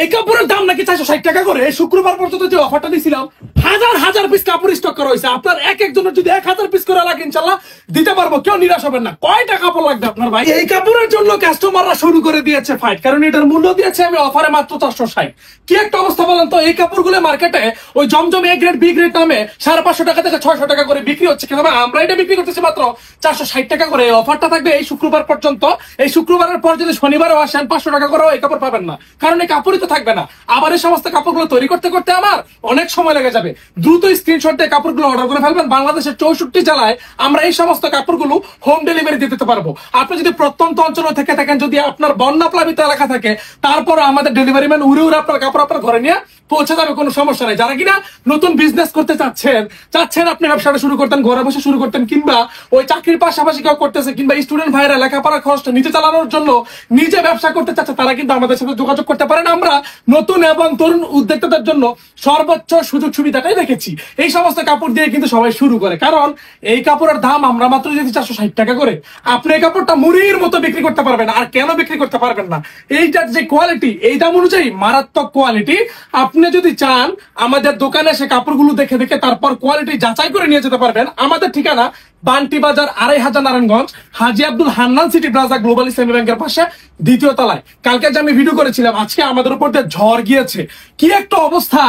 এই কাপড়ের দাম নাকি 460 টাকা করে। এই শুক্রবার পর্যন্ত যে অফারটা দিয়েছিলাম, হাজার হাজার পিস কাপড় স্টক করা হয়েছে। আপনার এক একজনের যদি 1000 পিস করে লাগে ইনশাল্লাহ দিতে পারবো, কেউ নিরাশ হবেন না। কয়টা কাপড় লাগবে আপনার ভাই? এই কাপড়ের জন্য কাস্টমাররা শুরু করে দিয়েছে ফাইট, কারণ এটার মূল্য দিয়েছে আমি অফারে মাত্র 460। কি একটা অবস্থা বলেন তো। এই কাপড়গুলো মার্কেটে ওই জমজম এ গ্রেড বি গ্রেড নামে 550 টাকা থেকে 600 টাকা করে বিক্রি হচ্ছে, কিন্তু আমরা এটা বিক্রি করতেছি মাত্র 460 টাকা করে। অফারটা থাকবে এই শুক্রবার পর্যন্ত। এই শুক্রবারের পর যদি শনিবারও আসেন 500 টাকা করেও এই কাপড় পাবেন না, কারণ এই কাপড়ই তো থাকবে না। আবার এই সমস্ত কাপড়গুলো তৈরি করতে করতে আমার অনেক সময় লেগে যাবে। দ্রুত স্ক্রিনশট দিয়ে কাপড়গুলো অর্ডার করে ফেলবেন। বাংলাদেশের 64 জেলায় আমরা এই সমস্ত কাপড়গুলো হোম ডেলিভারি দিতে পারবো। আপনি যদি প্রত্যন্ত অঞ্চলে থেকে থাকেন, যদি আপনার বন্যা প্লাবিত এলাকা থাকে, তারপর আমাদের ডেলিভারি ম্যান উড়ে উড়ে আপনার কাপড় আপনার ঘরে নিয়ে পৌঁছে যাবে, কোনো সমস্যা নাই। যারা কিনা নতুন বিজনেস করতে চাচ্ছেন আপনি ব্যবসাটা শুরু করতেন, ঘরে বসে শুরু করতেন, কিংবা ওই চাকরির পাশাপাশি কেউ করতেছে, কিংবা স্টুডেন্ট ভাইরা লেখাপড়ার খরচটা নিজে চালানোর জন্য নিজে ব্যবসা করতে চাচ্ছে, তারা কিন্তু আমাদের সাথে যোগাযোগ করতে পারেন। আমরা নতুন এবং তরুণ উদ্যোক্তাদের জন্য সর্বোচ্চ সুযোগ সুবিধাটাই রেখেছি। এই সমস্ত কাপড় দিয়ে কিন্তু সবাই শুরু করে, কারণ এই কাপড়ের দাম আমরা মাত্র যদি 460 টাকা করে। আপনি এই কাপড়টা মুড়ির মতো বিক্রি করতে পারবেন। আর কেন বিক্রি করতে পারবেন না? এইটার যে কোয়ালিটি, এই দাম অনুযায়ী মারাত্মক কোয়ালিটি। আপনি যদি চান আমাদের দোকানে এসে কাপড়গুলো দেখে দেখে তারপর কোয়ালিটি যাচাই করে নিয়ে যেতে পারবেন। আমাদের ঠিকানা Banti Bazar 2500 Narayanganj, Haji Abdul Hannan city plaza global Islami ব্যাংকের পাশে 2য় তলায়। কালকে যে আমি ভিডিও করেছিলাম, আজকে আমাদের উপর দিয়ে ঝড় গিয়েছে। কি একটা অবস্থা!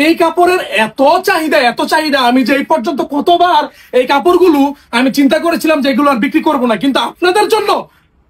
এই কাপড়ের এত চাহিদা, আমি যে এই পর্যন্ত কতবার এই কাপড়গুলো আমি চিন্তা করেছিলাম যে এগুলো আর বিক্রি করবো না, কিন্তু আপনাদের জন্য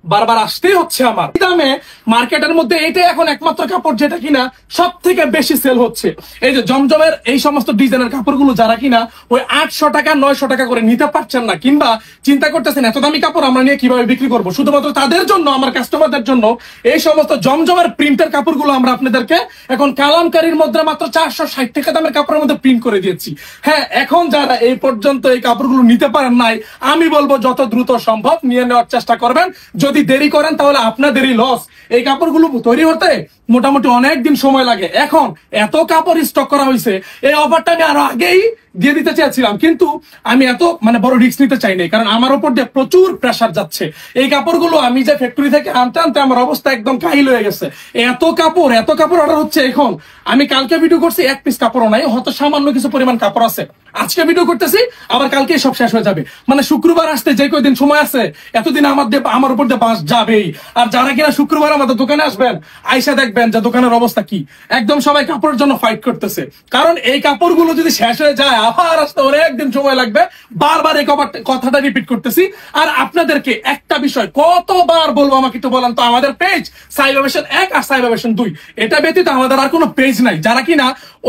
বারবার আসতেই হচ্ছে। আমার দামে মার্কেটের মধ্যে এটাই এখন একমাত্র কাপড় যেটা কিনা সব থেকে বেশি সেল হচ্ছে। এই যে জমজমের এই সমস্ত ডিজাইনের কাপড়গুলো যারা কিনা ওই 800 টাকা 900 টাকা করে নিতে পারছেন না, কিংবা চিন্তা করতেছেন এত দামি কাপড় আমরা নিয়ে কিভাবে বিক্রি করবো, শুধুমাত্র তাদের জন্য, আমার কাস্টমারদের জন্য এই সমস্ত জমজমের প্রিন্টের কাপড়গুলো আমরা আপনাদেরকে এখন কালামকারীর মধ্যে মাত্র 460 টাকা দামের কাপড়ের মধ্যে প্রিন্ট করে দিয়েছি। হ্যাঁ, এখন যারা এই পর্যন্ত এই কাপড়গুলো নিতে পারেন নাই, আমি বলবো যত দ্রুত সম্ভব নিয়ে নেওয়ার চেষ্টা করবেন। যদি দেরি করেন তাহলে আপনাদেরই লস। এই কাপড়গুলো তৈরি হতে মোটামুটি অনেক দিন সময় লাগে। এখন এত কাপড় স্টক করা হয়েছে, এই অফারটা আমি আরো আগেই দিয়ে দিতে চেয়েছিলাম, কিন্তু আমি এত বড় রিস্ক নিতে চাই নাই, কারণ আমার উপর দিয়ে প্রচুর প্রেসার যাচ্ছে। এই কাপড়গুলো আমি যে ফ্যাক্টরি থেকে আনতে আনতে আমার অবস্থা একদম কাহিল হয়ে গেছে। এত কাপড় অর্ডার হচ্ছে। এখন আমি কালকে ভিডিও করছি, এক পিস কাপড়ও নাই, হয়তো সামান্য কিছু পরিমাণ কাপড় আছে। আজকে ভিডিও করতেছি, আবার কালকে সব শেষ হয়ে যাবে। শুক্রবার আসতে যে কয়দিন সময় আছে, এতদিন আমার উপর দিয়ে বাস যাবেই। আর যারা কিনা শুক্রবার আমাদের দোকানে আসবেন, আইসা দেখবেন যে দোকানের অবস্থা কি। একদম সবাই কাপড়ের জন্য ফাইট করতেছে, কারণ এই কাপড়গুলো যদি শেষ হয়ে যায় আবার আসতে অনেকদিন সময় লাগবে। বারবার এই কথাটা রিপিট করতেছি। আর আপনাদেরকে একটা বিষয় কতবার বলবো, আমাকে একটু বলেন তো, আমাদের পেজ সাইবাবেশন 1 আর সাইবাবেশন 2, এটা ব্যতীত আমাদের আর কোনো পেজ নাই। যারা কিনা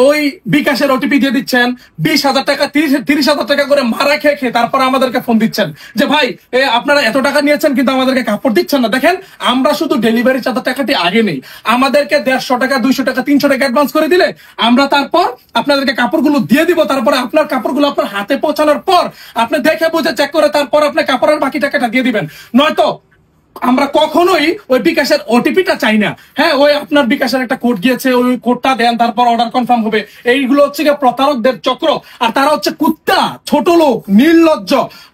ওই বিকাশের ওটিপি দিয়ে দিচ্ছেন 20,000 টাকা 30,000 টাকা করে মারা খেয়ে তারপর আমাদেরকে ফোন দিচ্ছেন যে ভাই আপনারা এত টাকা নিয়েছেন কিন্তু আমাদেরকে কাপড় দিচ্ছেন না। দেখেন, আমরা শুধু ডেলিভারি চার্জ টাকাটি আগে নেই, আমাদেরকে 150 টাকা 200 টাকা 300 টাকা অ্যাডভান্স করে দিলে আমরা তারপর আপনাদেরকে কাপড়গুলো দিয়ে দিব। তারপরে আপনার কাপড়গুলো আপনার হাতে পৌঁছানোর পর আপনি দেখে বুঝে চেক করে তারপর আপনি কাপড়ের বাকি টাকাটা দিয়ে দিবেন। নয়তো আমরা কখনোই ওই বিকাশের ওটিপিটা চাই না। হ্যাঁ, ওই আপনার বিকাশের একটা কোড গিয়েছে, ওই কোডটা দেন, তারপর অর্ডার কনফার্ম হবে। এইগুলো হচ্ছে প্রতারকদের চক্র। আর তারা হচ্ছে কুত্তা, ছোট লোক, নির্লজ্জ।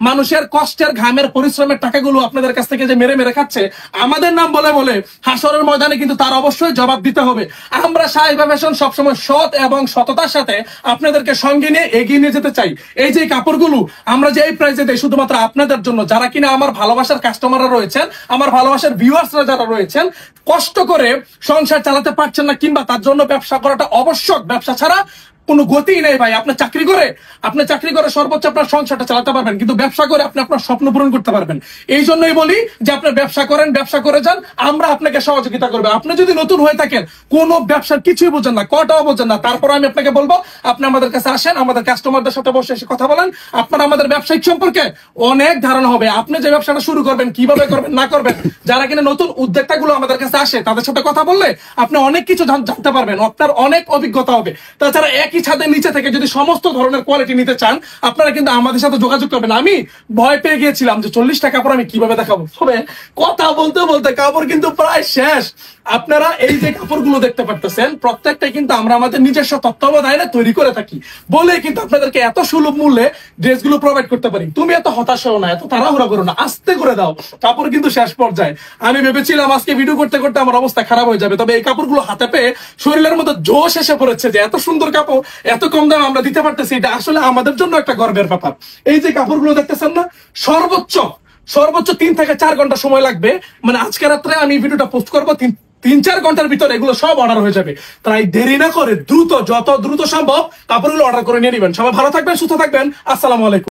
মানুষের কষ্টের ঘামের পরিশ্রমের টাকাগুলো আপনাদের কাছ থেকে যে মেরে মেরে খাচ্ছে, আমাদের নাম বলে বলে হাসরের ময়দানে কিন্তু তার অবশ্যই জবাব দিতে হবে। আমরা সাইবা ফ্যাশন সবসময় সৎ এবং সততার সাথে আপনাদেরকে সঙ্গে নিয়ে এগিয়ে নিয়ে যেতে চাই। এই যে কাপড়গুলো আমরা যে এই প্রাইসে দেই শুধুমাত্র আপনাদের জন্য, যারা কিনা আমার ভালোবাসার কাস্টমাররা রয়েছেন, আমার ভালোবাসার ভিউয়ার্সরা যারা রয়েছেন, কষ্ট করে সংসার চালাতে পারছেন না, কিংবা তার জন্য ব্যবসা করাটা আবশ্যক। ব্যবসা ছাড়া কোনো গতি নেই ভাই। আপনি চাকরি করে সর্বোচ্চ আপনার সংসারটা চালাতে পারবেন, কিন্তু ব্যবসা করে আপনি আপনার স্বপ্ন পূরণ করতে পারবেন। এই জন্যই বলি যে আপনি ব্যবসা করে যান, আমরা আপনাকে সহযোগিতা করবো। আপনি যদি নতুন হয়ে থাকেন, কোনো ব্যবসার কিছুই বোঝেন না, কটাও বোঝেন না, তারপর আমি আপনাকে বলবো আপনি আমাদের কাছে আসেন, আমাদের কাস্টমারদের সাথে বসে এসে কথা বলেন। আপনার আমাদের ব্যবসায়িক সম্পর্কে অনেক ধারণা হবে। আপনি যে ব্যবসাটা শুরু করবেন, কিভাবে করবেন না করবেন, যারা কিনা নতুন উদ্যোক্তা গুলো আমাদের কাছে আসে তাদের সাথে কথা বললে আপনি অনেক কিছু জানতে পারবেন, আপনার অনেক অভিজ্ঞতা হবে। তাছাড়া একই একই ছাদের নিচে থেকে যদি সমস্ত ধরনের কোয়ালিটি নিতে চান, আপনারা কিন্তু আমাদের সাথে যোগাযোগ করবেন। আমি ভয় পেয়ে গিয়েছিলাম যে 40 টাকা কাপড় আমি কিভাবে দেখাবো, তবে কথা বলতে বলতে কাপড় কিন্তু প্রায় শেষ। আপনারা এই যে কাপড়গুলো দেখতে পারতেছেন, প্রত্যেকটাই কিন্তু আমরা আমাদের নিজস্ব তত্ত্বাবধানে তৈরি করে থাকি বলে কিন্তু আপনাদেরকে এত সুলভ মূল্যে ড্রেসগুলো প্রোভাইড করতে পারি। তুমি এত হতাশ হও না, এত তাড়াহুড়া করো না, আস্তে করে দাও, কাপড় কিন্তু শেষ পর্যায়ে। আমি ভেবেছিলাম আজকে ভিডিও করতে করতে আমার অবস্থা খারাপ হয়ে যাবে, তবে এই কাপড়গুলো হাতে পেয়ে শরীরের মধ্যে জোশ এসে পড়েছে যে এত সুন্দর কাপড় এত কম দামে আমরা দিতে পারতেছি। এটা আসলে আমাদের জন্য একটা গর্বের ব্যাপার। এই যে কাপড়গুলো দেখতেছেন না, সর্বোচ্চ 3 থেকে 4 ঘন্টা সময় লাগবে। মানে আজকে রাত্রে আমি ভিডিওটা পোস্ট করবো, 3-4 ঘন্টার ভিতরে এগুলো সব অর্ডার হয়ে যাবে। তাই দেরি না করে দ্রুত, যত দ্রুত সম্ভব কাপড়গুলো অর্ডার করে নিয়ে নেবেন। সবাই ভালো থাকবেন, সুস্থ থাকবেন। আসসালামু আলাইকুম।